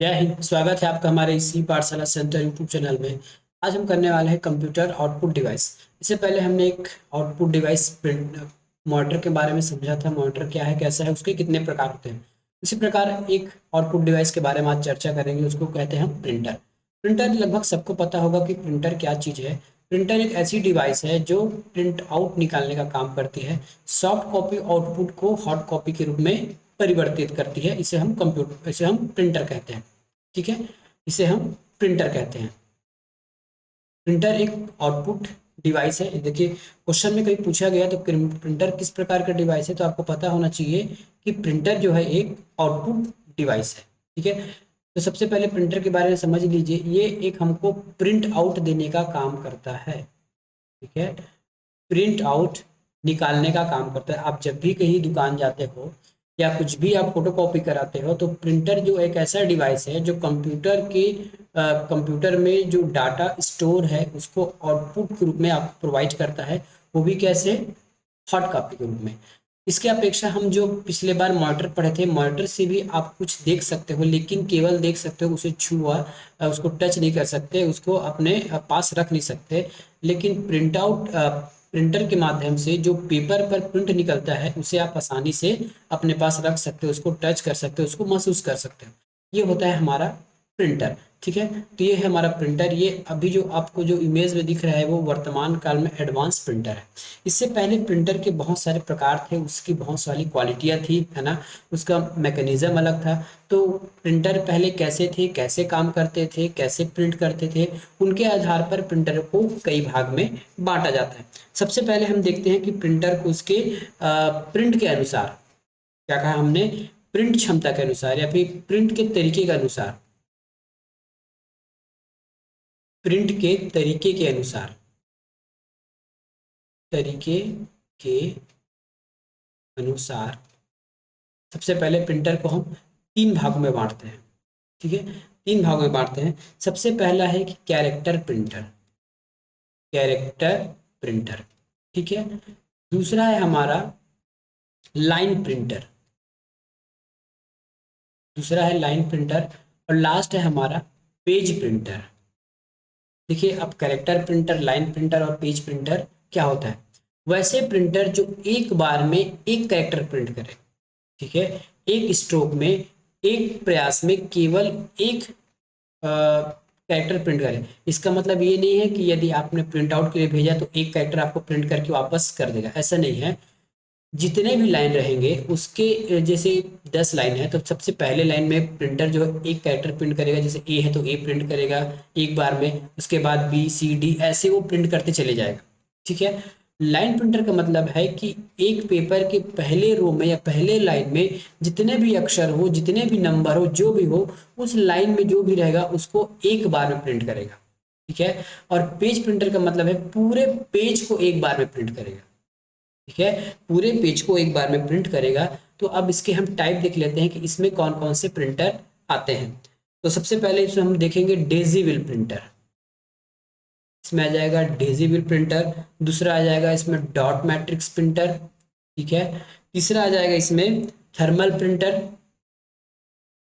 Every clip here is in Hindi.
जय हिंद। स्वागत है आपका हमारे इसी पाठशाला सेंटर यूट्यूब चैनल में। आज हम करने वाले हैं कंप्यूटर आउटपुट डिवाइस। इससे पहले हमने एक आउटपुट डिवाइस प्रिंट मॉनिटर के बारे में समझा था। मॉनिटर क्या है, कैसा है, उसके कितने प्रकार होते हैं। इसी प्रकार एक आउटपुट डिवाइस के बारे में आज चर्चा करेंगे, उसको कहते हैं हम प्रिंटर। प्रिंटर लगभग सबको पता होगा कि प्रिंटर क्या चीज़ है। प्रिंटर एक ऐसी डिवाइस है जो प्रिंट आउट निकालने का काम करती है। सॉफ्ट कॉपी आउटपुट को हार्ड कॉपी के रूप में परिवर्तित करती है। इसे हम प्रिंटर कहते हैं। ठीक है, इसे हम प्रिंटर कहते हैं। प्रिंटर एक आउटपुट डिवाइस है। देखिए, क्वेश्चन में कहीं पूछा गया तो प्रिंटर किस प्रकार का डिवाइस है, तो आपको पता होना चाहिए कि प्रिंटर जो है एक आउटपुट डिवाइस है। ठीक है, तो सबसे पहले प्रिंटर के बारे में समझ लीजिए। ये एक हमको प्रिंट आउट देने का काम करता है। ठीक है, प्रिंट आउट निकालने का काम करता है। आप जब भी कहीं दुकान जाते हो या कुछ भी आप फोटो कॉपी कराते हो, तो प्रिंटर जो एक ऐसा डिवाइस है जो कंप्यूटर में जो डाटा स्टोर है उसको आउटपुट के रूप में आपको प्रोवाइड करता है। वो भी कैसे? हार्ड कॉपी के रूप में। इसके अपेक्षा हम जो पिछले बार मॉनिटर पढ़े थे, मॉनिटर से भी आप कुछ देख सकते हो, लेकिन केवल देख सकते हो, उसे छुआ उसको टच नहीं कर सकते, उसको अपने पास रख नहीं सकते। लेकिन प्रिंटर के माध्यम से जो पेपर पर प्रिंट निकलता है उसे आप आसानी से अपने पास रख सकते हो, उसको टच कर सकते हो, उसको महसूस कर सकते हो। ये होता है हमारा प्रिंटर। ठीक है, तो ये है हमारा प्रिंटर। ये अभी जो आपको जो इमेज में दिख रहा है वो वर्तमान काल में एडवांस प्रिंटर है। इससे पहले प्रिंटर के बहुत सारे प्रकार थे, उसकी बहुत सारी क्वालिटियाँ थी, है ना। उसका मैकेनिज्म अलग था। तो प्रिंटर पहले कैसे थे, कैसे काम करते थे, कैसे प्रिंट करते थे, उनके आधार पर प्रिंटर को कई भाग में बांटा जाता है। सबसे पहले हम देखते हैं कि प्रिंटर को उसके प्रिंट के अनुसार, क्या कहा हमने, प्रिंट क्षमता के अनुसार या फिर प्रिंट के तरीके के अनुसार, प्रिंट के तरीके के अनुसार, तरीके के अनुसार सबसे पहले प्रिंटर को हम तीन भागों में बांटते हैं। ठीक है, तीन भागों में बांटते हैं। सबसे पहला है कि कैरेक्टर प्रिंटर, कैरेक्टर प्रिंटर। ठीक है, दूसरा है हमारा लाइन प्रिंटर, दूसरा है लाइन प्रिंटर, और लास्ट है हमारा पेज प्रिंटर। देखिए, अब कैरेक्टर प्रिंटर, लाइन प्रिंटर और पेज प्रिंटर क्या होता है। वैसे प्रिंटर जो एक बार में एक कैरेक्टर प्रिंट करे। ठीक है, एक स्ट्रोक में, एक प्रयास में केवल एक कैरेक्टर प्रिंट करें। इसका मतलब ये नहीं है कि यदि आपने प्रिंट आउट के लिए भेजा तो एक कैरेक्टर आपको प्रिंट करके वापस कर देगा, ऐसा नहीं है। जितने भी लाइन रहेंगे उसके जैसे 10 लाइन है तो सबसे पहले लाइन में प्रिंटर जो है एक कैरेक्टर प्रिंट करेगा। जैसे ए है तो ए प्रिंट करेगा एक बार में, उसके बाद बी सी डी ऐसे वो प्रिंट करते चले जाएगा। ठीक है, लाइन प्रिंटर का मतलब है कि एक पेपर के पहले रो में या पहले लाइन में जितने भी अक्षर हो, जितने भी नंबर हो, जो भी हो, उस लाइन में जो भी रहेगा उसको एक बार में प्रिंट करेगा। ठीक है, और पेज प्रिंटर का मतलब है पूरे पेज को एक बार में प्रिंट करेगा। ठीक है, पूरे पेज को एक बार में प्रिंट करेगा। तो अब इसके हम टाइप देख लेते हैं कि इसमें कौन कौन से प्रिंटर आते हैं। तो सबसे पहले इसमें हम देखेंगे डेजीविल प्रिंटर, इसमें आ जाएगा डेजीविल प्रिंटर। दूसरा आ जाएगा इसमें डॉट मैट्रिक्स प्रिंटर। ठीक है, तीसरा आ जाएगा इसमें थर्मल प्रिंटर,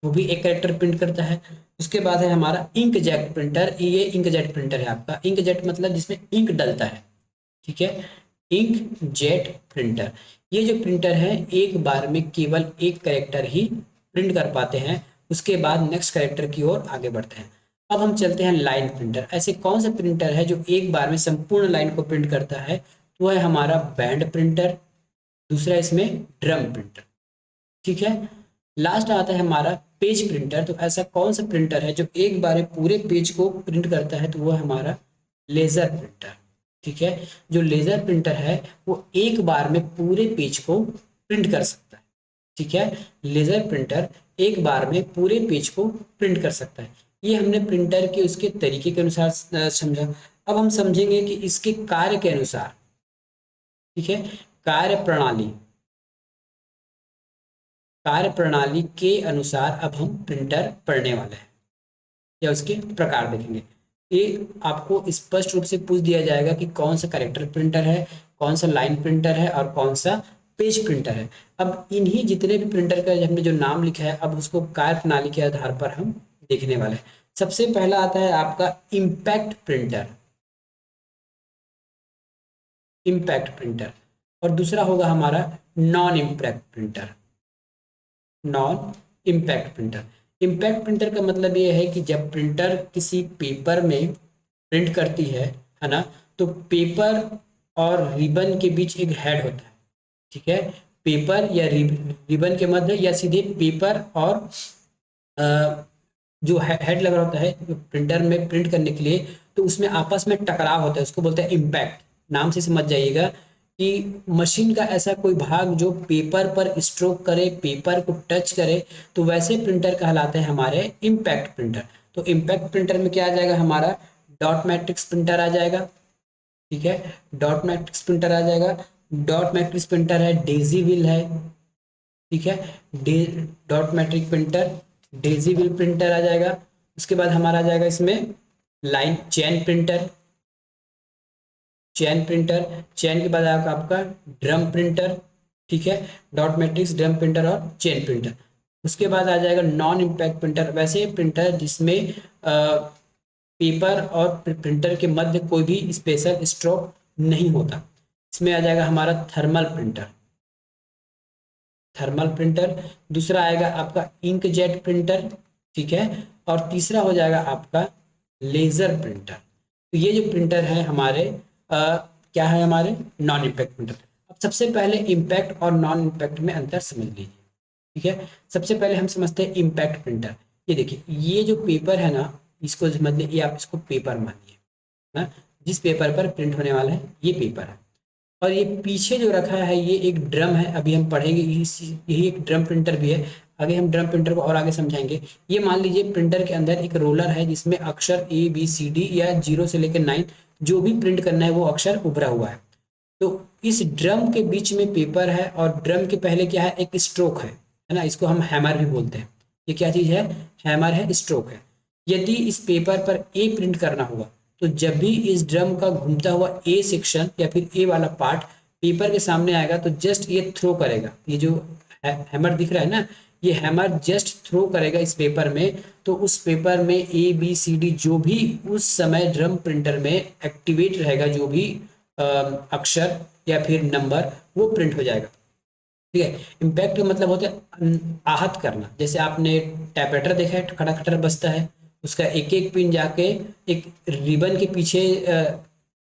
वो भी एक कैरेक्टर प्रिंट करता है। उसके बाद है हमारा इंक जेट प्रिंटर, ये इंक जेट प्रिंटर है आपका। इंक जेट मतलब जिसमें इंक डलता है। ठीक है, इंक जेट प्रिंटर। ये जो प्रिंटर है एक बार में केवल एक कैरेक्टर ही प्रिंट कर पाते हैं, उसके बाद नेक्स्ट कैरेक्टर की ओर आगे बढ़ते हैं। अब हम चलते हैं लाइन प्रिंटर। ऐसे कौन सा प्रिंटर है जो एक बार में संपूर्ण लाइन को प्रिंट करता है, तो है हमारा बैंड प्रिंटर। दूसरा इसमें ड्रम प्रिंटर। ठीक है, लास्ट आता है हमारा पेज प्रिंटर। तो ऐसा कौन सा प्रिंटर है जो एक बार में पूरे पेज को प्रिंट करता है, तो वो है हमारा लेजर प्रिंटर। ठीक है, जो लेजर प्रिंटर है वो एक बार में पूरे पेज को प्रिंट कर सकता है। ठीक है, लेजर प्रिंटर एक बार में पूरे पेज को प्रिंट कर सकता है। ये हमने प्रिंटर के उसके तरीके के अनुसार समझा। अब हम समझेंगे कि इसके कार्य के अनुसार। ठीक है, कार्य प्रणाली, कार्य प्रणाली के अनुसार अब हम प्रिंटर पढ़ने वाले हैं या उसके प्रकार देखेंगे। ये आपको स्पष्ट रूप से पूछ दिया जाएगा कि कौन सा कैरेक्टर प्रिंटर है, कौन सा लाइन प्रिंटर है और कौन सा पेज प्रिंटर है। अब इन्हीं जितने भी प्रिंटर का हमने जो नाम लिखा है, अब उसको कार्य प्रणाली के आधार पर हम देखने वाले हैं। सबसे पहला आता है आपका इम्पैक्ट प्रिंटर, इम्पैक्ट प्रिंटर, और दूसरा होगा हमारा non impact printer, non impact printer. Impact printer का मतलब ये है कि जब प्रिंटर किसी पेपर में प्रिंट करती है ना, तो पेपर और रिबन के बीच एक हेड होता है, ठीक है। पेपर या रिबन के मध्य या सीधे पेपर और अ, जो हेड लगा होता है प्रिंटर में प्रिंट करने के लिए, तो उसमें आपस में टकराव होता है, उसको बोलते हैं इम्पैक्ट। नाम से समझ जाइएगा कि मशीन का ऐसा कोई भाग जो पेपर पर स्ट्रोक करे, पेपर को टच करे, तो वैसे प्रिंटर कहलाते हैं हमारे इम्पैक्ट प्रिंटर। तो इम्पैक्ट प्रिंटर में क्या आ जाएगा हमारा, डॉट मैट्रिक्स प्रिंटर आ जाएगा, ठीक है। डॉट मैट्रिक्स प्रिंटर आ जाएगा। डॉट मैट्रिक्स प्रिंटर है, डेजी व्हील है, ठीक है। Dot matrix printer, daisy wheel printer आ जाएगा। उसके बाद हमारा आ जाएगा इसमें line chain printer, chain printer. Chain के बाद आएगा आपका ड्रम प्रिंटर, ठीक है। डॉट मैट्रिक्स, ड्रम प्रिंटर और चेन प्रिंटर। उसके बाद आ जाएगा नॉन इम्पैक्ट प्रिंटर, वैसे प्रिंटर जिसमें पेपर और प्रिंटर के मध्य कोई भी स्पेशल स्ट्रोक नहीं होता। इसमें आ जाएगा हमारा थर्मल प्रिंटर, थर्मल प्रिंटर। दूसरा आएगा आपका इंकजेट प्रिंटर, ठीक है। और तीसरा हो जाएगा आपका लेजर प्रिंटर। तो ये जो प्रिंटर है हमारे क्या है, हमारे नॉन इम्पैक्ट प्रिंटर। अब सबसे पहले इम्पैक्ट और नॉन इम्पैक्ट में अंतर समझ लीजिए, ठीक है। सबसे पहले हम समझते हैं इम्पैक्ट प्रिंटर। ये देखिए, ये जो पेपर है ना, इसको समझ लीजिए, आप इसको पेपर मानिए ना, जिस पेपर पर प्रिंट होने वाला है ये पेपर है। और ये पीछे जो रखा है ये एक ड्रम है, अभी हम पढ़ेंगे यही एक ड्रम प्रिंटर भी है, आगे हम ड्रम प्रिंटर को और आगे समझाएंगे। ये मान लीजिए प्रिंटर के अंदर एक रोलर है जिसमें अक्षर ए बी सी डी या 0 से लेकर 9 जो भी प्रिंट करना है वो अक्षर उभरा हुआ है। तो इस ड्रम के बीच में पेपर है और ड्रम के पहले क्या है, एक स्ट्रोक है ना, इसको हम हैमर भी बोलते हैं। ये क्या चीज़ है, हैमर है, स्ट्रोक है। यदि इस पेपर पर ए प्रिंट करना होगा, तो जब भी इस ड्रम का घूमता हुआ ए सेक्शन या फिर ए वाला पार्ट पेपर के सामने आएगा, तो जस्ट ये थ्रो करेगा, ये जो हैमर दिख रहा है ना, ये हैमर जस्ट थ्रो करेगा इस पेपर में, तो उस पेपर में ए बी सी डी जो भी उस समय ड्रम प्रिंटर में एक्टिवेट रहेगा, जो भी अक्षर या फिर नंबर, वो प्रिंट हो जाएगा, ठीक है। इम्पैक्ट का मतलब होता है आहत करना। जैसे आपने टाइपराइटर देखा है, खड़ा खटर बजता है, उसका एक एक पिन जाके एक रिबन के पीछे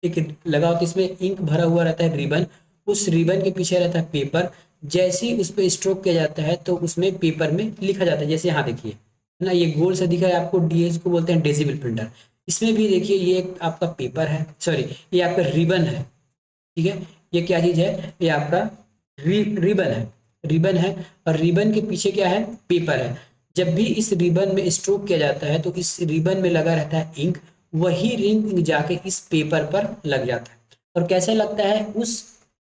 एक लगा होता है, इसमें इंक भरा हुआ रहता है रिबन, उस रिबन के पीछे रहता है पेपर। जैसे ही उस पर स्ट्रोक किया जाता है तो उसमें पेपर में लिखा जाता है, जैसे यहाँ देखिए है ना, ये गोल से दिखा है आपको, डीएस को बोलते हैं डेसिबल प्रिंटर। इसमें भी देखिए ये एक आपका पेपर है, सॉरी ये आपका रिबन है, ठीक है। ये क्या चीज है, ये आपका रिबन है, रिबन है। और रिबन के पीछे क्या है, पेपर है। जब भी इस रिबन में स्ट्रोक किया जाता है तो इस रिबन में लगा रहता है इंक, वही इंक जाके इस पेपर पर लग जाता है। और कैसे लगता है, उस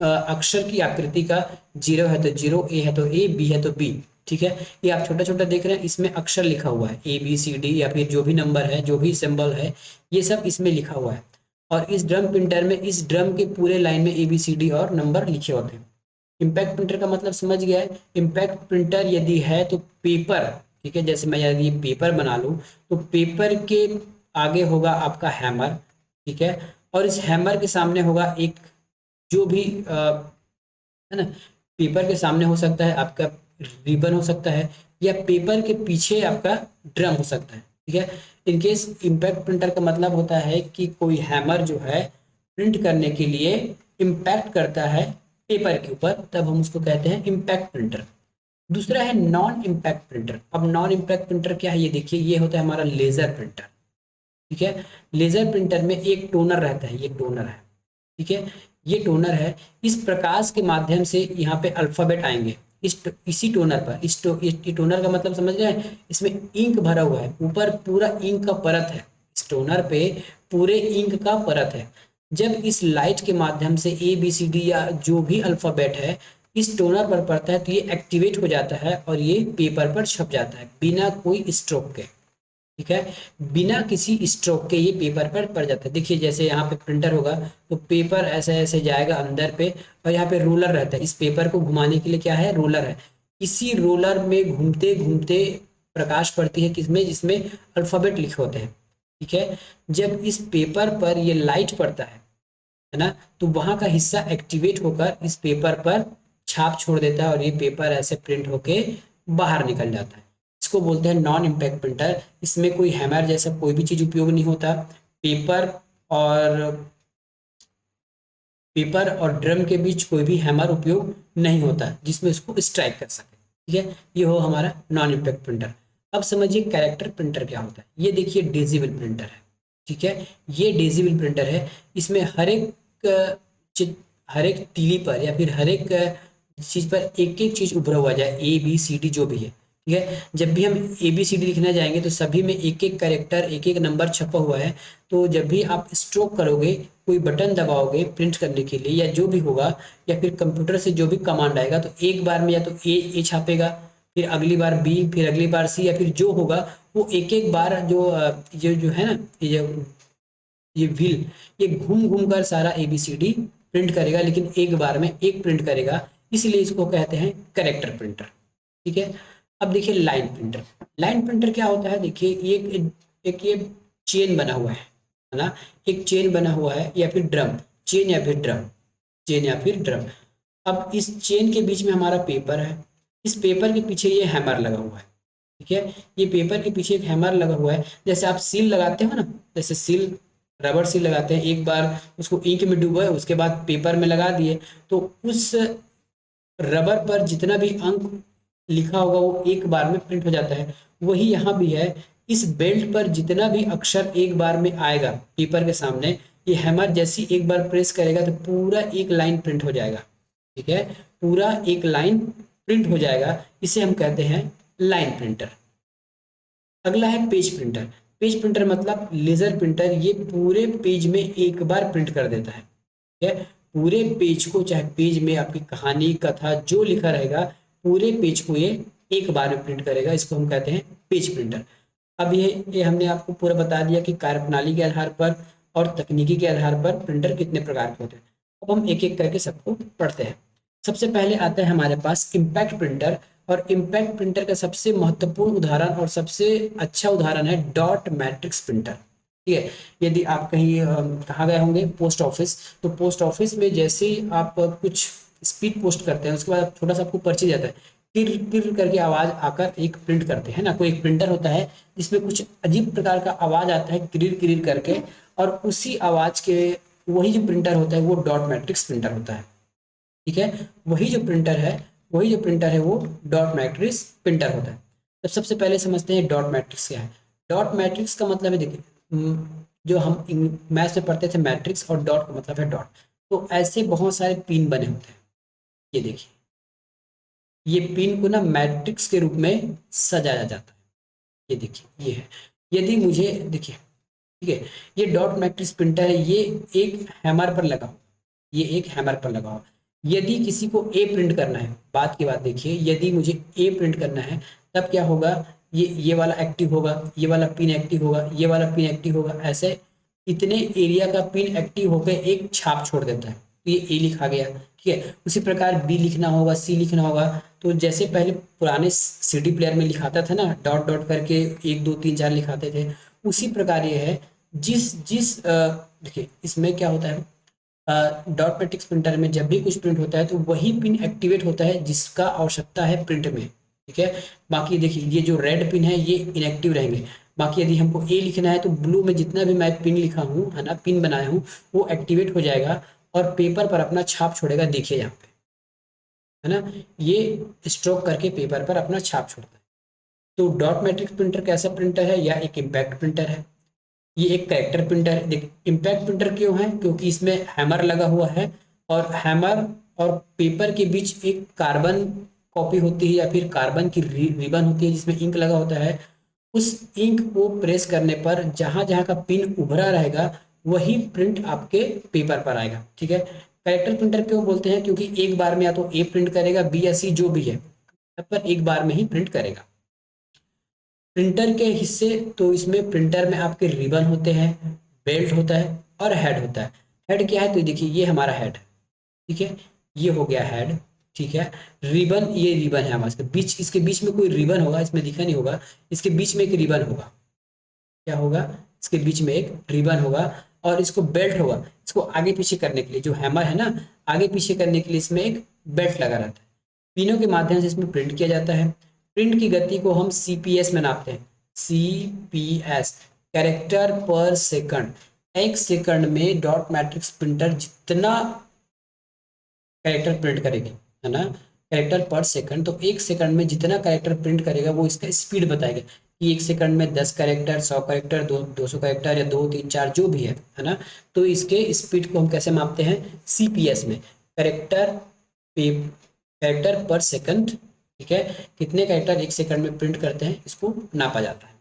अक्षर की आकृति का, 0 है तो 0, ए है तो ए, बी है तो बी, ठीक है। ये आप छोटा छोटा देख रहे हैं, इसमें अक्षर लिखा हुआ है ए बी सी डी, या फिर जो भी नंबर है, जो भी सिंबल है, ये सब इसमें लिखा हुआ है। और इस ड्रम प्रिंटर में इस ड्रम के पूरे लाइन में ए बी सी डी और नंबर लिखे होते हैं। इम्पैक्ट प्रिंटर का मतलब समझ गया है। इम्पैक्ट प्रिंटर यदि है तो पेपर, ठीक है, जैसे मैं यदि पेपर बना लूँ तो पेपर के आगे होगा आपका हैमर, ठीक है। और इस हैमर के सामने होगा एक जो भी है ना, पेपर के सामने हो सकता है आपका रिबन हो सकता है, या पेपर के पीछे आपका ड्रम हो सकता है, ठीक है। इनकेस इम्पैक्ट प्रिंटर का मतलब होता है कि कोई हैमर जो है प्रिंट करने के लिए इम्पैक्ट करता है पेपर के ऊपर, तब हम उसको कहते हैं इम्पैक्ट प्रिंटर। दूसरा है नॉन इम्पैक्ट प्रिंटर। अब नॉन इम्पैक्ट प्रिंटर क्या है, ये देखिए, ये होता है हमारा लेजर प्रिंटर, ठीक है। लेजर प्रिंटर में एक टोनर रहता है, ये टोनर है, ठीक है। ये टोनर है, इस प्रकाश के माध्यम से यहाँ पे अल्फाबेट आएंगे इसी टोनर पर। इस टोनर का मतलब समझ रहे हैं, इसमें इंक भरा हुआ है, ऊपर पूरा इंक का परत है, इस टोनर पे पूरे इंक का परत है। जब इस लाइट के माध्यम से ए बी सी डी या जो भी अल्फाबेट है इस टोनर पर पड़ता है, तो ये एक्टिवेट हो जाता है और ये पेपर पर छप जाता है बिना कोई स्ट्रोक के, ठीक है। बिना किसी स्ट्रोक के ये पेपर पर पड़ जाता है। देखिए जैसे यहाँ पे प्रिंटर होगा तो पेपर ऐसे ऐसे जाएगा अंदर पे, और यहाँ पे रोलर रहता है, इस पेपर को घुमाने के लिए क्या है, रोलर है। इसी रोलर में घूमते घूमते प्रकाश पड़ती है किसमें, जिसमें अल्फ़ाबेट लिखे होते हैं, ठीक है। जब इस पेपर पर ये लाइट पड़ता है ना, तो वहाँ का हिस्सा एक्टिवेट होकर इस पेपर पर छाप छोड़ देता है और ये पेपर ऐसे प्रिंट होके बाहर निकल जाता है। इसको बोलते हैं नॉन इम्पैक्ट प्रिंटर। इसमें कोई हैमर जैसा कोई भी चीज़ उपयोग नहीं होता। पेपर और पेपर और ड्रम के बीच कोई भी हैमर उपयोग नहीं होता जिसमें इसको स्ट्राइक कर सके, ठीक है। ये हो हमारा नॉन इम्पैक्ट प्रिंटर। अब समझिए कैरेक्टर प्रिंटर क्या होता है। ये देखिए डिजिबल प्रिंटर है, ठीक है। ये डिजिबल प्रिंटर है। इसमें हर एक तीली पर या फिर हर एक चीज़ पर एक एक चीज़ उभरा हुआ जाए, ए बी सी डी जो भी है, ठीक है। जब भी हम ए बी सी डी लिखने जाएंगे तो सभी में एक एक कैरेक्टर एक एक नंबर छपा हुआ है। तो जब भी आप स्ट्रोक करोगे, कोई बटन दबाओगे प्रिंट करने के लिए या जो भी होगा, या फिर कंप्यूटर से जो भी कमांड आएगा, तो एक बार में या तो ए छापेगा, फिर अगली बार बी, फिर अगली बार सी, या फिर जो होगा वो एक एक बार जो है ना, ये व्हील ये घूम घूम कर सारा A B C D print करेगा, लेकिन एक बार में एक प्रिंट करेगा। इसलिए इसको कहते हैं करेक्टर प्रिंटर, ठीक है। अब देखिए लाइन प्रिंटर। लाइन प्रिंटर क्या होता है, देखिए एक ये चेन बना हुआ है ना, एक चेन बना हुआ है या फिर ड्रम, चेन या फिर ड्रम, चेन या फिर ड्रम। अब इस चेन के बीच में हमारा पेपर है। इस पेपर के पीछे ये हैमर लगा हुआ है, ठीक है। ये पेपर के पीछे एक हैमर लगा हुआ है। जैसे आप सील लगाते हो ना, जैसे सील रबर सील लगाते हैं, एक बार उसको इंक में डुबोए उसके बाद पेपर में लगा दिए, तो उस रबर पर जितना भी अंक लिखा होगा वो एक बार में प्रिंट हो जाता है। वही यहाँ भी है। इस बेल्ट पर जितना भी अक्षर एक बार में आएगा पेपर के सामने, ये हैमर जैसी एक बार प्रेस करेगा तो पूरा एक लाइन प्रिंट हो जाएगा, ठीक है। पूरा एक लाइन प्रिंट हो जाएगा। इसे हम कहते हैं लाइन प्रिंटर। अगला है पेज प्रिंटर। पेज प्रिंटर मतलब लेजर प्रिंटर। ये पूरे पेज में एक बार प्रिंट कर देता है, ठीक है। पूरे पेज को, चाहे पेज में आपकी कहानी कथा जो लिखा रहेगा, पूरे पेज को ये एक बार में प्रिंट करेगा। इसको हम कहते हैं पेज प्रिंटर। अब ये हमने आपको पूरा बता दिया कि कार्यप्रणाली के आधार पर और तकनीकी के आधार पर प्रिंटर कितने प्रकार के होते हैं। अब हम एक एक करके सबको पढ़ते हैं। सबसे पहले आता है हमारे पास इम्पैक्ट प्रिंटर। और इम्पैक्ट प्रिंटर का सबसे महत्वपूर्ण उदाहरण और सबसे अच्छा उदाहरण है डॉट मैट्रिक्स प्रिंटर, ठीक है। यदि आप कहीं कहाँ गए होंगे, पोस्ट ऑफिस, तो पोस्ट ऑफिस में जैसे ही आप कुछ स्पीड पोस्ट करते हैं उसके बाद थोड़ा सा आपको पर्ची जाता है, टिर टिर करके आवाज आकर एक प्रिंट करते हैं ना। कोई एक प्रिंटर होता है जिसमें कुछ अजीब प्रकार का आवाज आता है किरिर किरिर करके, और उसी आवाज के वही जो प्रिंटर होता है वो डॉट मैट्रिक्स प्रिंटर होता है, ठीक है। वही जो प्रिंटर है वो डॉट मैट्रिक्स प्रिंटर होता है। तो सबसे पहले समझते हैं डॉट मैट्रिक्स क्या है। डॉट मैट्रिक्स का मतलब है, देखिए जो हम मैथ्स में पढ़ते थे मैट्रिक्स, और डॉट का मतलब है डॉट। तो ऐसे बहुत सारे पिन बने होते हैं। ये देखिए, ये पिन को ना मैट्रिक्स के रूप में सजाया जाता है। ये देखिए, ये है। यदि मुझे देखिए, ठीक है, ये डॉट मैट्रिक्स प्रिंटर है। ये एक हैमर पर लगा हो, ये एक हैमर पर लगा हो। यदि किसी को ए प्रिंट करना है, बात की बात देखिए, यदि मुझे ए प्रिंट करना है तब क्या होगा, ये वाला एक्टिव होगा, ये वाला पिन एक्टिव होगा, ये वाला पिन एक्टिव होगा। ऐसे इतने एरिया का पिन एक्टिव होकर एक छाप छोड़ देता है, तो ये ए लिखा गया, ठीक है। उसी प्रकार बी लिखना होगा, सी लिखना होगा। तो जैसे पहले पुराने सीडी प्लेयर में लिखाता था ना, डॉट डॉट करके 1 2 3 4 लिखाते थे, उसी प्रकार ये है। जिस जिस देखिए इसमें क्या होता है, डॉट मैट्रिक्स प्रिंटर में जब भी कुछ प्रिंट होता है तो वही पिन एक्टिवेट होता है जिसका आवश्यकता है प्रिंट में, ठीक है। बाकी देखिए ये जो रेड पिन है ये इनएक्टिव रहेंगे। बाकी यदि हमको ए लिखना है तो ब्लू में जितना भी मैं पिन लिखा हूँ, है ना, पिन बनाया हूँ, वो एक्टिवेट हो जाएगा और पेपर पर अपना छाप छोड़ेगा। देखिए यहाँ पे, है ना, ये स्ट्रोक करके पेपर पर अपना छाप छोड़ता है। तो डॉट मैट्रिक्स प्रिंटर कैसा प्रिंटर है, या एक इम्पैक्ट प्रिंटर है। ये एक कैरेक्टर प्रिंटर है। देख इम्पैक्ट प्रिंटर क्यों है, क्योंकि इसमें हैमर लगा हुआ है, और हैमर और पेपर के बीच एक कार्बन कॉपी होती है या फिर कार्बन की रिबन होती है जिसमें इंक लगा होता है। उस इंक को प्रेस करने पर जहां जहां का पिन उभरा रहेगा वही प्रिंट आपके पेपर पर आएगा, ठीक है। कैरेक्टर प्रिंटर क्यों बोलते हैं, क्योंकि एक बार में या तो ए प्रिंट करेगा, बी या सी जो भी है, पर एक बार में ही प्रिंट करेगा। प्रिंटर के हिस्से, तो इसमें प्रिंटर में आपके रिबन होते हैं, बेल्ट होता है और हेड होता है। हेड क्या है, तो देखिए ये हमारा हेड है, ठीक है। ये हो गया हेड, ठीक है। रिबन, ये रिबन है हमारे बीच, इसके बीच में कोई रिबन होगा, इसमें दिखा नहीं होगा, इसके बीच में एक रिबन होगा। क्या होगा? इसके बीच में एक रिबन होगा और इसको बेल्ट होगा, इसको आगे पीछे करने के लिए, जो हैमर है ना, आगे पीछे करने के लिए इसमें एक बेल्ट लगा रहता है। पिनों के माध्यम से इसमें प्रिंट किया जाता है। प्रिंट की गति को हम सीपीएस में नापते हैं। सीपीएस, कैरेक्टर पर सेकंड। एक सेकंड में डॉट मैट्रिक्स प्रिंटर जितना कैरेक्टर प्रिंट करेगी, है ना, कैरेक्टर पर सेकंड, तो एक सेकंड में जितना कैरेक्टर प्रिंट करेगा वो इसका स्पीड बताएगा कि एक सेकंड में 10 कैरेक्टर, 100 कैरेक्टर, 200 कैरेक्टर या 2 3 4 जो भी है ना। तो इसके स्पीड को हम कैसे मापते हैं? सीपीएस में, कैरेक्टर पर सेकंड। ठीक है, कितने कैरेक्टर एक सेकंड में प्रिंट करते हैं इसको नापा जाता है।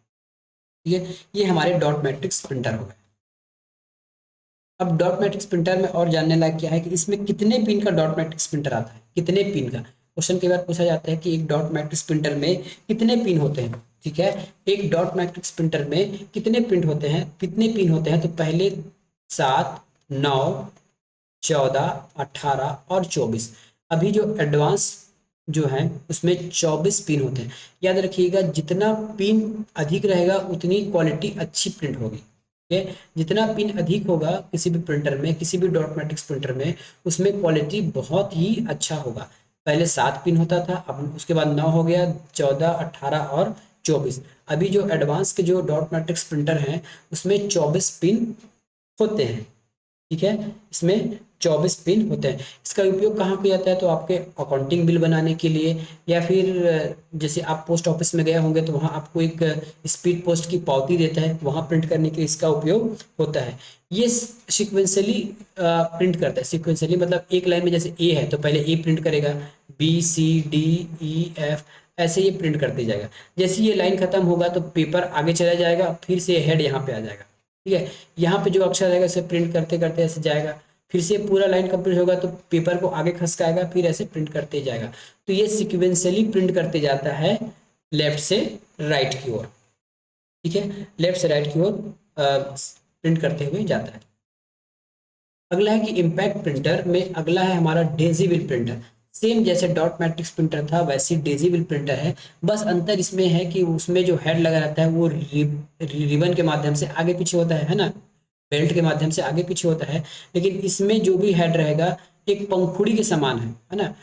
ठीक है, ये हमारे डॉट मैट्रिक्स प्रिंटर हो गए। अब डॉट मैट्रिक्स प्रिंटर में और जानने लायक क्या है कि इसमें कितने पिन का डॉट मैट्रिक्स प्रिंटर आता है, कितने पिन का। क्वेश्चन के बाद पूछा जाता है कि एक डॉट मैट्रिक्स प्रिंटर में कितने पिन होते हैं। ठीक है, एक डॉट मैट्रिक्स प्रिंटर में कितने प्रिंट होते हैं, कितने पिन होते हैं, तो पहले 7, 9, 14, 18 और 24। अभी जो एडवांस जो है उसमें 24 पिन होते हैं। याद रखिएगा, जितना पिन अधिक रहेगा उतनी क्वालिटी अच्छी प्रिंट होगी। ठीक है, जितना पिन अधिक होगा किसी भी प्रिंटर में, किसी भी डॉट मैट्रिक्स प्रिंटर में, उसमें क्वालिटी बहुत ही अच्छा होगा। पहले 7 पिन होता था, अब उसके बाद 9 हो गया, 14, 18 और 24। अभी जो एडवांस के जो डॉट मैट्रिक्स प्रिंटर हैं उसमें 24 पिन होते हैं। ठीक है, इसमें 24 पिन होते हैं। इसका उपयोग कहाँ किया जाता है? तो आपके अकाउंटिंग बिल बनाने के लिए, या फिर जैसे आप पोस्ट ऑफिस में गए होंगे तो वहाँ आपको एक स्पीड पोस्ट की पावती देता है, वहाँ प्रिंट करने के लिए इसका उपयोग होता है। ये सिक्वेंसली प्रिंट करता है। सिक्वेंसली मतलब एक लाइन में जैसे ए है तो पहले ए प्रिंट करेगा, B C D E F, ऐसे ये प्रिंट करते जाएगा। जैसे ये लाइन खत्म होगा तो पेपर आगे चला जाएगा, फिर से हेड यहाँ पे आ जाएगा। ठीक है, यहाँ पे जो अक्षर रहेगा उसे प्रिंट करते करते ऐसे जाएगा, फिर से पूरा लाइन कंप्लीट होगा तो पेपर को आगे खसकाएगा, फिर ऐसे प्रिंट करते जाएगा। तो ये सिक्वेंसली प्रिंट करते जाता है लेफ्ट से राइट की ओर। ठीक है, लेफ्ट से राइट की ओर प्रिंट करते हुए जाता है। अगला है कि इम्पैक्ट प्रिंटर में अगला है हमारा डेजीबल प्रिंटर। सेम जैसे डॉट मैट्रिक्स प्रिंटर था वैसे डेजीबल प्रिंटर है, बस अंतर इसमें है कि उसमें जो हेड लगा रहता है वो रिबन के माध्यम से आगे पीछे होता है ना, बेल्ट के माध्यम से आगे पीछे होता है। लेकिन इसमें जो भी हेड रहेगा एक पंखुड़ी के समान है ना।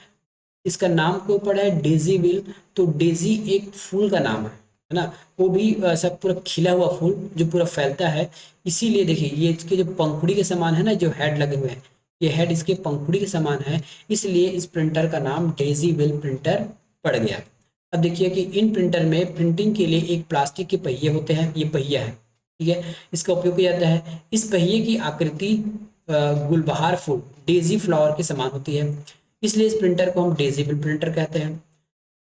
इसका नाम के ऊपर है डेजी व्हील, तो डेजी एक फूल का नाम है ना, वो भी सब पूरा खिला हुआ फूल जो पूरा फैलता है। इसीलिए देखिए ये इसके जो पंखुड़ी के समान है ना, जो हेड लगे हुए हैं, ये हेड इसके पंखुड़ी के समान है, इसलिए इस प्रिंटर का नाम डेजी व्हील प्रिंटर पड़ गया। अब देखिए कि इन प्रिंटर में प्रिंटिंग के लिए एक प्लास्टिक के पहिए होते हैं, ये पहिया है। ठीक है, इसका उपयोग किया जाता है। इस पहिए की आकृति गुलबहार फूल, डेजी फ्लावर के समान होती है, इसलिए इस प्रिंटर को हम डेजिबल प्रिंटर कहते हैं।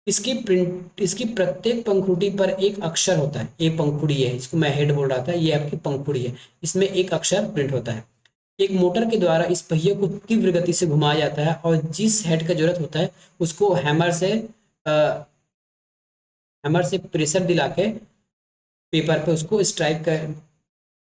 इसकी प्रत्येक पंखुड़ी पर एक अक्षर होता है। ये पंखुड़ी है, इसको मैं हेड बोल रहा था, ये आपकी पंखुड़ी है, इसमें एक अक्षर प्रिंट होता है। एक मोटर के द्वारा इस पहिए को तीव्र गति से घुमाया जाता है और जिस हेड का जरूरत होता है उसको हैमर से प्रेशर दिला के पेपर पे उसको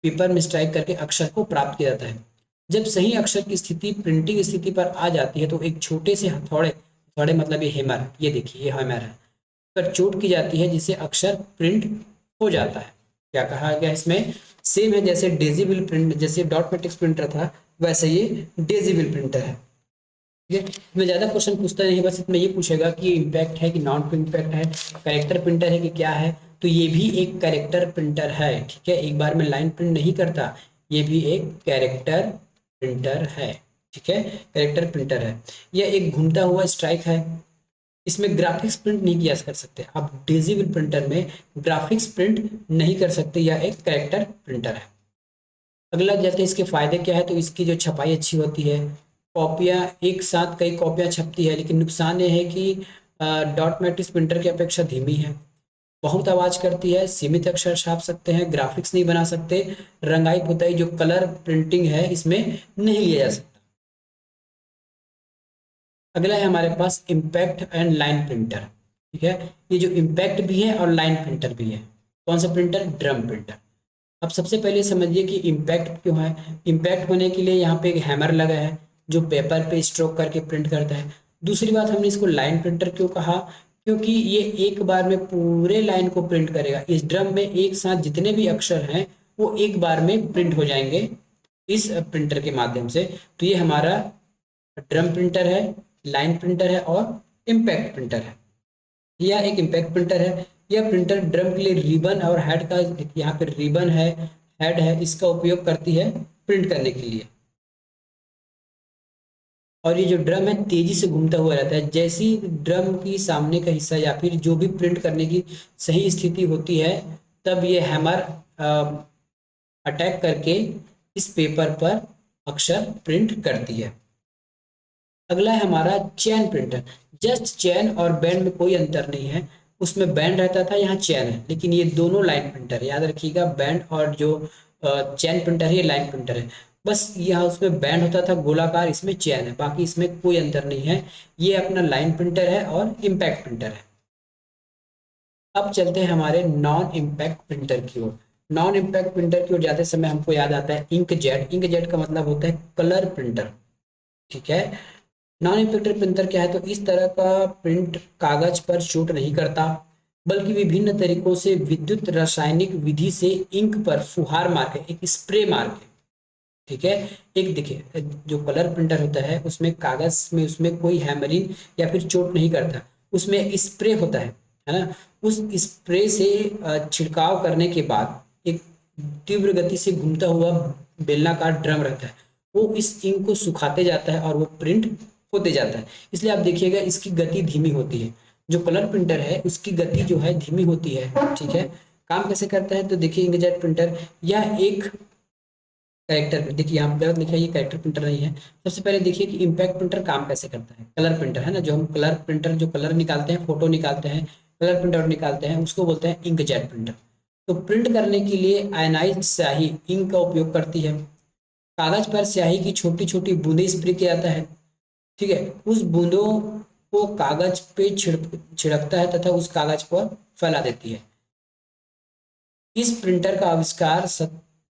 पेपर में स्ट्राइक करके अक्षर को प्राप्त किया जाता है। जब सही अक्षर की स्थिति प्रिंटिंग स्थिति पर आ जाती है तो एक छोटे से हथौड़े, हथौड़े मतलब ये हैमर, ये देखिए ये हैमर है, पर चोट की जाती है जिससे अक्षर प्रिंट हो जाता है। क्या कहा गया इसमें? सेम है जैसे डेजिबल प्रिंट, जैसे डॉट मैट्रिक्स प्रिंटर था वैसे ये डेजिबल प्रिंटर है। ठीक है, इसमें ज़्यादा क्वेश्चन पूछता नहीं, बस इसमें ये पूछेगा कि इम्पैक्ट है कि नॉन इम्पैक्ट है, कैरेक्टर प्रिंटर है कि क्या है। तो ये भी एक कैरेक्टर प्रिंटर है। ठीक है, एक बार में लाइन प्रिंट नहीं करता, ये भी एक कैरेक्टर प्रिंटर है। ठीक है, कैरेक्टर प्रिंटर है। यह एक घूमता हुआ स्ट्राइक है। इसमें ग्राफिक्स प्रिंट नहीं किया कर सकते आप, डिजिबल प्रिंटर में ग्राफिक्स प्रिंट नहीं कर सकते, यह एक कैरेक्टर प्रिंटर है। अगला जाते हैं इसके फायदे क्या है, तो इसकी जो छपाई अच्छी होती है, कॉपियाँ एक साथ कई कॉपियाँ छपती है। लेकिन नुकसान ये है कि डॉट मैट्रिक्स प्रिंटर की अपेक्षा धीमी है, बहुत आवाज़ करती है, सीमित अक्षर छाप सकते हैं, ग्राफिक्स नहीं बना सकते, रंगाई पुताई जो कलर प्रिंटिंग है इसमें नहीं लिया जा सकता। अगला है हमारे पास इम्पैक्ट एंड लाइन प्रिंटर। ठीक है, ये जो इम्पैक्ट भी है और लाइन प्रिंटर भी है। कौन सा प्रिंटर? Drum printer. अब सबसे पहले समझिए कि इम्पैक्ट क्यों है। इम्पैक्ट होने के लिए यहाँ पे एक हैमर लगा है जो पेपर पे स्ट्रोक करके प्रिंट करता है। दूसरी बात, हमने इसको लाइन प्रिंटर क्यों कहा, क्योंकि ये एक बार में पूरे लाइन को प्रिंट करेगा। इस ड्रम में एक साथ जितने भी अक्षर हैं वो एक बार में प्रिंट हो जाएंगे इस प्रिंटर के माध्यम से। तो ये हमारा ड्रम प्रिंटर है, लाइन प्रिंटर है और इम्पैक्ट प्रिंटर है। यह एक इम्पैक्ट प्रिंटर है। यह प्रिंटर ड्रम के लिए रिबन और हेड का, यहाँ पे रिबन है, हेड है, इसका उपयोग करती है प्रिंट करने के लिए। और ये जो ड्रम है तेजी से घूमता हुआ रहता है। जैसी ड्रम की सामने का हिस्सा या फिर जो भी प्रिंट करने की सही स्थिति होती है, तब ये हैमर अटैक करके इस पेपर पर अक्षर प्रिंट करती है। अगला है हमारा चैन प्रिंटर। जस्ट चैन और बैंड में कोई अंतर नहीं है, उसमें बैंड रहता था, यहाँ चैन है, लेकिन ये दोनों लाइन प्रिंटर है। याद रखिएगा, बैंड और जो चैन प्रिंटर है ये लाइन प्रिंटर है। बस यहाँ उसमें बैंड होता था गोलाकार, इसमें चैन है, बाकी इसमें कोई अंतर नहीं है। ये अपना लाइन प्रिंटर है और इम्पैक्ट प्रिंटर है। अब चलते हैं हमारे नॉन इम्पैक्ट प्रिंटर की ओर। नॉन इम्पैक्ट प्रिंटर की ओर जाते समय हमको याद आता है इंकजेट। इंकजेट का मतलब होता है कलर प्रिंटर। ठीक है, नॉन इम्पैक्टर प्रिंटर क्या है, तो इस तरह का प्रिंट कागज पर शूट नहीं करता, बल्कि विभिन्न तरीकों से विद्युत रासायनिक विधि से इंक पर फुहार मार के, एक स्प्रे मार के। ठीक है, एक देखिए जो कलर प्रिंटर होता है उसमें कागज में उसमें कोई हैमरिंग या फिर चोट नहीं करता, उसमें स्प्रे होता है ना। उस स्प्रे से छिड़काव करने के बाद एक तीव्र गति से घूमता हुआ बेलनाकार ड्रम रहता है, वो इस इंक को सुखाते जाता है और वो प्रिंट होते जाता है। इसलिए आप देखिएगा इसकी गति धीमी होती है। जो कलर प्रिंटर है उसकी गति जो है धीमी होती है। ठीक है, काम कैसे करता है, तो देखिए इंकजेट प्रिंटर, यह एक कैरेक्टर, देखिए यहाँ पे गलत लिखा है, ये कैरेक्टर प्रिंटर नहीं है। सबसे पहले देखिए कि इम्पैक्ट प्रिंटर काम कैसे करता है। कलर प्रिंटर है ना, जो हम कलर प्रिंटर जो कलर निकालते हैं, फोटो निकालते हैं, कलर प्रिंटर निकालते हैं, उसको बोलते हैं इंकजेट प्रिंटर। तो प्रिंट करने के लिए आयनाइज्ड स्याही इंक का उपयोग करती है। कागज पर स्याही की छोटी छोटी बूंदें स्प्रे किया जाता है। ठीक है, उस बूंदों को कागज पे छिड़कता है तथा उस कागज पर फैला देती है। इस प्रिंटर का आविष्कार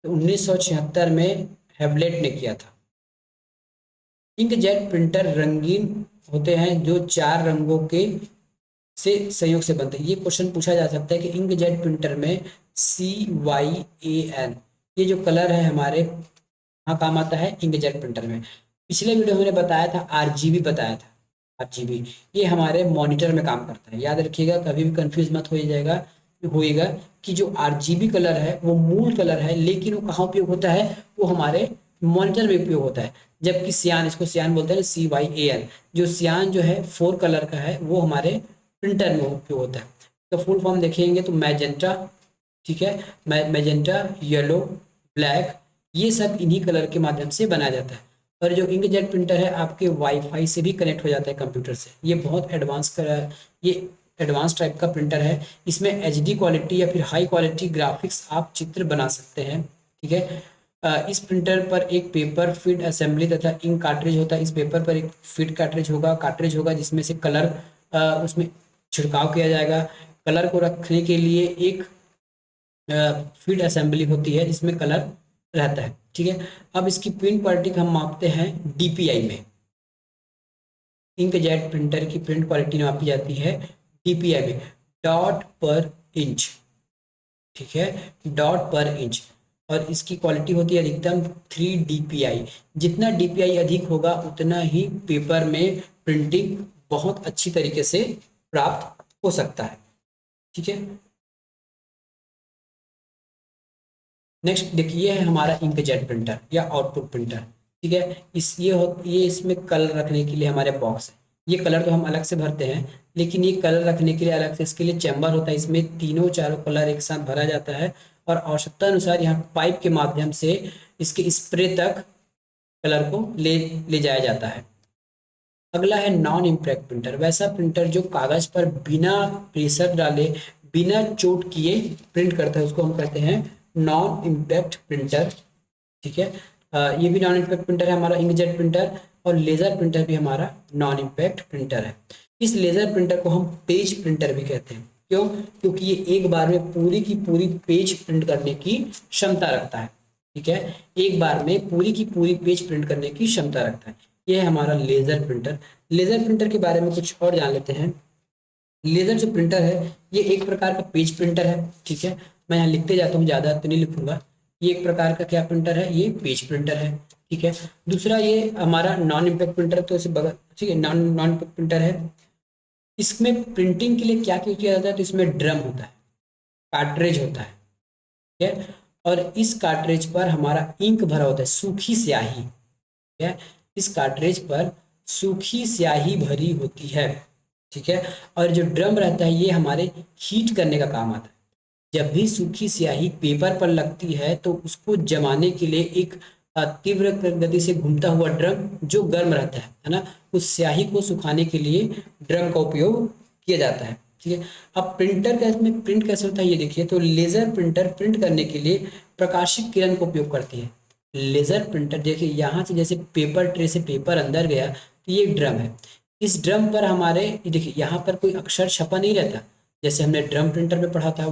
1976 में हैवलेट ने किया था। इंकजेट प्रिंटर रंगीन होते हैं जो 4 रंगों के से संयोग से बनते हैं। ये क्वेश्चन पूछा जा सकता है कि इंकजेट प्रिंटर में CYAN ये जो कलर है हमारे यहाँ काम आता है इंकजेट प्रिंटर में। पिछले वीडियो में मैंने बताया था RGB, बताया था RGB, ये हमारे मॉनिटर में काम करता है। याद रखिएगा, कभी भी कंफ्यूज मत होइएगा कि जो RGB कलर है वो मूल कलर है, लेकिन वो कहाँ उपयोग होता है, वो हमारे मॉनिटर में उपयोग होता है। जबकि सियान, इसको सियान बोलते हैं, CYAN, जो सियान जो है 4 कलर का है, वो हमारे प्रिंटर में उपयोग होता है। तो फुल फॉर्म देखेंगे तो मैजेंटा, ठीक है, मैजेंटा, येलो, ब्लैक, ये सब इन्हीं कलर के माध्यम से बनाया जाता है। और जो इंकजेट प्रिंटर है आपके वाईफाई से भी कनेक्ट हो जाता है कंप्यूटर से। ये बहुत ये एडवांस टाइप का प्रिंटर है। इसमें HD क्वालिटी या फिर हाई क्वालिटी ग्राफिक्स आप चित्र बना सकते हैं। ठीक है, इस प्रिंटर पर एक पेपर फीड असेंबली तथा इंक कार्ट्रिज होता है। इस पेपर पर एक फीड कार्ट्रिज होगा जिसमें से कलर उसमें छिड़काव किया जाएगा। कलर को रखने के लिए एक फीड असेंबली होती है जिसमें कलर रहता है। ठीक है, अब इसकी प्रिंट क्वालिटी हम मापते हैं DPI में। इंकजेट प्रिंटर की प्रिंट क्वालिटी मापी जाती है DPI में, डॉट पर इंच। ठीक है, डॉट पर इंच। और इसकी क्वालिटी होती है अधिकतम 3 DPI। जितना DPI अधिक होगा उतना ही पेपर में प्रिंटिंग बहुत अच्छी तरीके से प्राप्त हो सकता है। ठीक है, नेक्स्ट देखिए है हमारा इंकजेट प्रिंटर या आउटपुट प्रिंटर। ठीक है, ये इसमें कलर रखने के लिए हमारे बॉक्स है। ये कलर तो हम अलग से भरते हैं, लेकिन ये कलर रखने के लिए अलग से इसके लिए चैम्बर होता है। इसमें तीनों चारों कलर एक साथ भरा जाता है और आवश्यकता अनुसार यहाँ पाइप के माध्यम से इसके स्प्रे तक कलर को ले जाया जाता है। अगला है नॉन इम्पैक्ट प्रिंटर, वैसा प्रिंटर जो कागज पर बिना प्रेशर डाले, बिना चोट किए प्रिंट करता है, उसको हम कहते हैं नॉन इम्पैक्ट प्रिंटर। ठीक है, ये भी नॉन इम्पैक्ट प्रिंटर है हमारा इंकजेट प्रिंटर। और लेजर प्रिंटर भी हमारा नॉन इम्पैक्ट प्रिंटर है। इस लेजर प्रिंटर को हम पेज प्रिंटर भी कहते हैं। क्यों? क्योंकि ये एक बार में पूरी की पूरी पेज प्रिंट करने की क्षमता रखता है। ठीक है, एक बार में पूरी की पूरी पेज प्रिंट करने की क्षमता रखता है। ये है हमारा लेज़र प्रिंटर। लेज़र प्रिंटर के बारे में कुछ और जान लेते हैं। लेज़र जो प्रिंटर है ये एक प्रकार का पेज प्रिंटर है, ठीक है। मैं यहाँ लिखते जाता हूँ, ज़्यादा तो नहीं लिखूंगा। ये एक प्रकार का क्या प्रिंटर है, ये पेज प्रिंटर है, ठीक है। दूसरा ये हमारा नॉन इम्पैक्ट प्रिंटर, तो इसे बगल, ठीक है, नॉन नॉन इम्पैक्ट प्रिंटर है। इसमें प्रिंटिंग के लिए क्या किया जाता है, तो इसमें ड्रम होता है, कार्ट्रेज होता है, ठीक है। और इस कार्ट्रेज पर हमारा इंक भरा होता है, सूखी स्याही, ठीक है। इस कार्ट्रेज पर सूखी स्याही भरी होती है, ठीक है। और जो ड्रम रहता है ये हमारे हीट करने का काम आता है। जब भी सूखी स्याही पेपर पर लगती है तो उसको जमाने के लिए एक तीव्र गति से घूमता हुआ ड्रम जो गर्म रहता है ना, उस स्याही को सुखाने के लिए ड्रम का उपयोग किया जाता है, ठीक है। अब प्रिंटर का इसमें प्रिंट कैसे होता है ये देखिए। तो लेजर प्रिंटर प्रिंट करने के लिए प्रकाशिक किरण का उपयोग करती है। लेजर प्रिंटर देखिए, यहाँ से जैसे पेपर ट्रे से पेपर अंदर गया तो ये ड्रम है। इस ड्रम पर हमारे देखिए यहाँ पर कोई अक्षर छपा नहीं रहता, जैसे हमने ड्रम प्रिंटर में पढ़ा था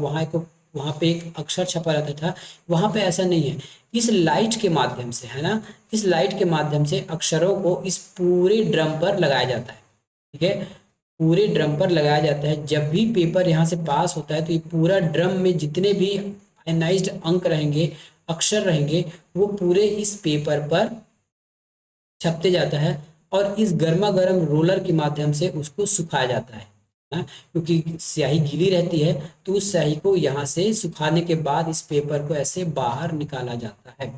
वहाँ पे एक अक्षर छपा रहता था, वहाँ पे ऐसा नहीं है। इस लाइट के माध्यम से, है ना, इस लाइट के माध्यम से अक्षरों को इस पूरे ड्रम पर लगाया जाता है, ठीक है। पूरे ड्रम पर लगाया जाता है। जब भी पेपर यहाँ से पास होता है तो ये पूरा ड्रम में जितने भी आयनाइज्ड अंक रहेंगे, अक्षर रहेंगे, वो पूरे इस पेपर पर छपते जाता है और इस गर्मा गर्म रोलर के माध्यम से उसको सुखाया जाता है ना, क्योंकि स्याही गीली रहती है तो उस स्याही को यहाँ से सुखाने के बाद इस पेपर को ऐसे बाहर निकाला जाता है।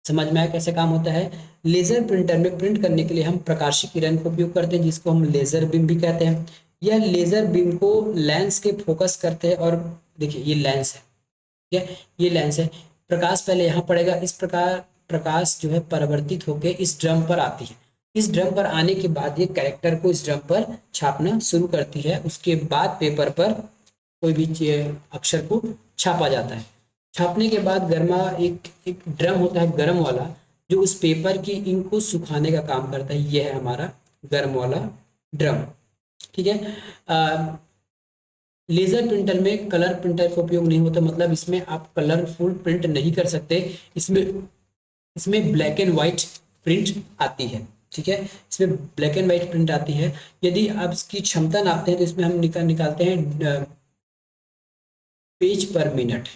समझ में आया कैसे काम होता है। लेजर प्रिंटर में प्रिंट करने के लिए हम प्रकाशिक किरण का उपयोग करते हैं, जिसको हम लेजर बीम भी कहते हैं। यह लेजर बीम को लेंस के फोकस करते हैं। और देखिए ये लेंस है, ठीक है, ये लेंस है। प्रकाश पहले यहाँ पड़ेगा, इस प्रकार प्रकाश जो है परावर्तित होकर इस ड्रम पर आती है। इस ड्रम पर आने के बाद ये कैरेक्टर को इस ड्रम पर छापना शुरू करती है। उसके बाद पेपर पर कोई भी अक्षर को छापा जाता है। छापने के बाद गर्मा एक एक ड्रम होता है गर्म वाला, जो उस पेपर की इंक को सुखाने का काम करता है। यह है हमारा गर्म वाला ड्रम, ठीक है। लेजर प्रिंटर में कलर प्रिंटर का उपयोग नहीं होता, मतलब इसमें आप कलरफुल प्रिंट नहीं कर सकते। इसमें इसमें ब्लैक एंड वाइट प्रिंट आती है, ठीक है। इसमें ब्लैक एंड वाइट प्रिंट आती है। यदि आप इसकी क्षमता नापते हैं तो इसमें हम निकालते हैं पेज पर मिनट,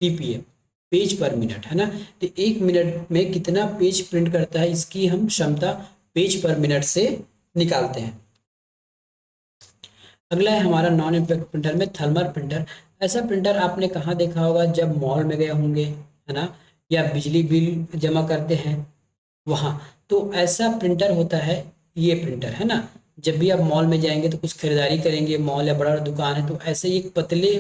पीपीएम, पेज पर मिनट, है ना। तो 1 मिनट में कितना पेज प्रिंट करता है इसकी हम क्षमता पेज पर मिनट से निकालते हैं। अगला है हमारा नॉन इम्पैक्ट प्रिंटर में थर्मल प्रिंटर। ऐसा प्रिंटर आपने कहाँ देखा होगा, जब मॉल में गए होंगे, है ना, या बिजली बिल जमा करते हैं वहाँ। तो ऐसा प्रिंटर होता है ये प्रिंटर, है ना। जब भी आप मॉल में जाएंगे तो कुछ खरीदारी करेंगे, मॉल या बड़ा दुकान है, तो ऐसे ही एक पतले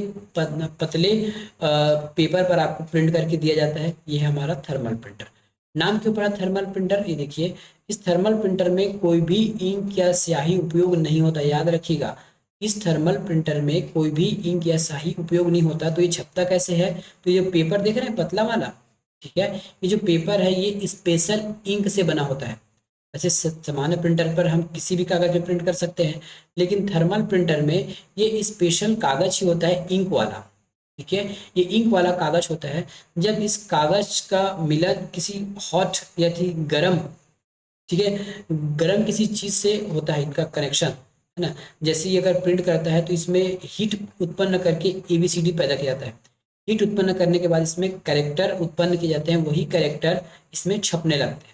पेपर पर आपको प्रिंट करके दिया जाता है। ये है हमारा थर्मल प्रिंटर। नाम क्यों पड़ा थर्मल प्रिंटर, ये देखिए। इस थर्मल प्रिंटर में कोई भी इंक या स्याही उपयोग नहीं होता, याद रखिएगा। इस थर्मल प्रिंटर में कोई भी इंक या स्याही उपयोग नहीं होता। तो ये छपता कैसे है, तो ये पेपर देख रहे हैं पतला वाला, ठीक है, ये जो पेपर है ये स्पेशल इंक से बना होता है। ऐसे सामान्य प्रिंटर पर हम किसी भी कागज में प्रिंट कर सकते हैं, लेकिन थर्मल प्रिंटर में ये स्पेशल कागज ही होता है, इंक वाला, ठीक है। ये इंक वाला कागज होता है। जब इस कागज का मिलन किसी हॉट या गरम, ठीक है, गरम किसी चीज से होता है इनका कनेक्शन, है ना। जैसे ये अगर प्रिंट करता है तो इसमें हीट उत्पन्न करके एबीसीडी पैदा किया जाता है। हीट उत्पन्न करने के बाद इसमें कैरेक्टर उत्पन्न किए जाते हैं, वही कैरेक्टर इसमें छपने लगते हैं।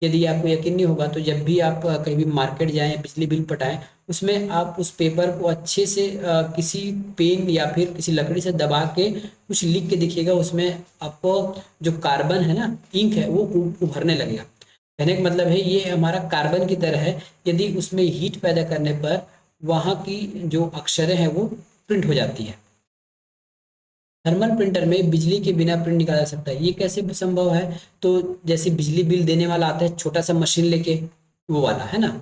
यदि आपको यकीन नहीं होगा तो जब भी आप कहीं भी मार्केट जाएं, बिजली बिल पटाएं, उसमें आप उस पेपर को अच्छे से किसी पेन या फिर किसी लकड़ी से दबा के कुछ लिख के देखिएगा, उसमें आपको जो कार्बन है ना, इंक है, वो उभरने लगेगा। कहने का मतलब है ये हमारा कार्बन की तरह है। यदि उसमें हीट पैदा करने पर वहाँ की जो अक्षरें हैं वो प्रिंट हो जाती है। थर्मल प्रिंटर में बिजली के बिना प्रिंट निकाला जा सकता है। ये कैसे संभव है, तो जैसे बिजली बिल देने वाला आता है छोटा सा मशीन लेके, वो वाला, है ना।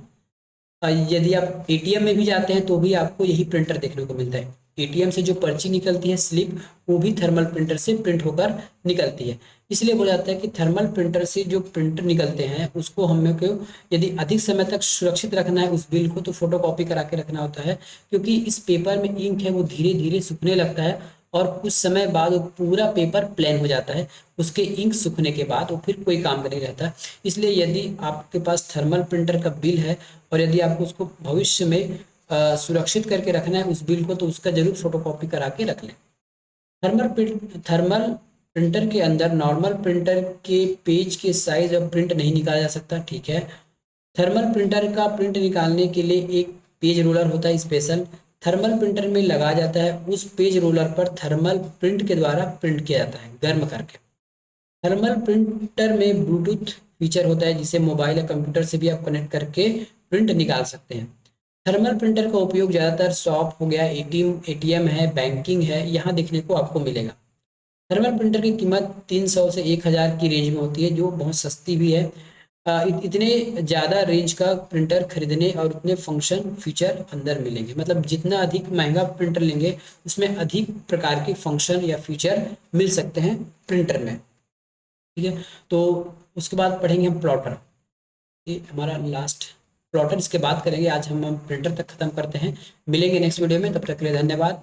यदि आप एटीएम में भी जाते हैं तो भी आपको यही प्रिंटर देखने को मिलता है। एटीएम से जो पर्ची निकलती है स्लिप, वो भी थर्मल प्रिंटर से प्रिंट होकर निकलती है। इसलिए बोला जाता है कि थर्मल प्रिंटर से जो प्रिंटर निकलते हैं उसको हमें को यदि अधिक समय तक सुरक्षित रखना है उस बिल को, तो फोटो कॉपी करा के रखना होता है, क्योंकि इस पेपर में इंक है वो धीरे धीरे सूखने लगता है और कुछ समय बाद वो पूरा पेपर प्लेन हो जाता है, उसके इंक सूखने के बाद वो फिर कोई काम का नहीं रहता। इसलिए यदि आपके पास थर्मल प्रिंटर का बिल है और यदि आपको उसको भविष्य में सुरक्षित करके रखना है उस बिल को, तो उसका जरूर फोटोकॉपी करा के रख लें। थर्मल प्रिंटर के अंदर नॉर्मल प्रिंटर के पेज के साइज और प्रिंट नहीं निकाला जा सकता, ठीक है। थर्मल प्रिंटर का प्रिंट निकालने के लिए एक पेज रोलर होता है स्पेशल, थर्मल प्रिंटर में लगाया जाता है। उस पेज रोलर पर थर्मल प्रिंट के द्वारा प्रिंट किया जाता है गर्म करके। थर्मल प्रिंटर में ब्लूटूथ फीचर होता है जिसे मोबाइल या कंप्यूटर से भी आप कनेक्ट करके प्रिंट निकाल सकते हैं। थर्मल प्रिंटर का उपयोग ज़्यादातर शॉप हो गया, एटीएम है, बैंकिंग है, यहाँ देखने को आपको मिलेगा। थर्मल प्रिंटर की कीमत 300 से 1000 की रेंज में होती है, जो बहुत सस्ती भी है। इतने ज़्यादा रेंज का प्रिंटर खरीदने और उतने फंक्शन फीचर अंदर मिलेंगे, मतलब जितना अधिक महंगा प्रिंटर लेंगे उसमें अधिक प्रकार के फंक्शन या फीचर मिल सकते हैं प्रिंटर में, ठीक है। तो उसके बाद पढ़ेंगे हम प्लॉटर, ये हमारा लास्ट प्लॉटर, इसके बाद करेंगे। आज हम प्रिंटर तक खत्म करते हैं, मिलेंगे नेक्स्ट वीडियो में, तब तक के लिए धन्यवाद।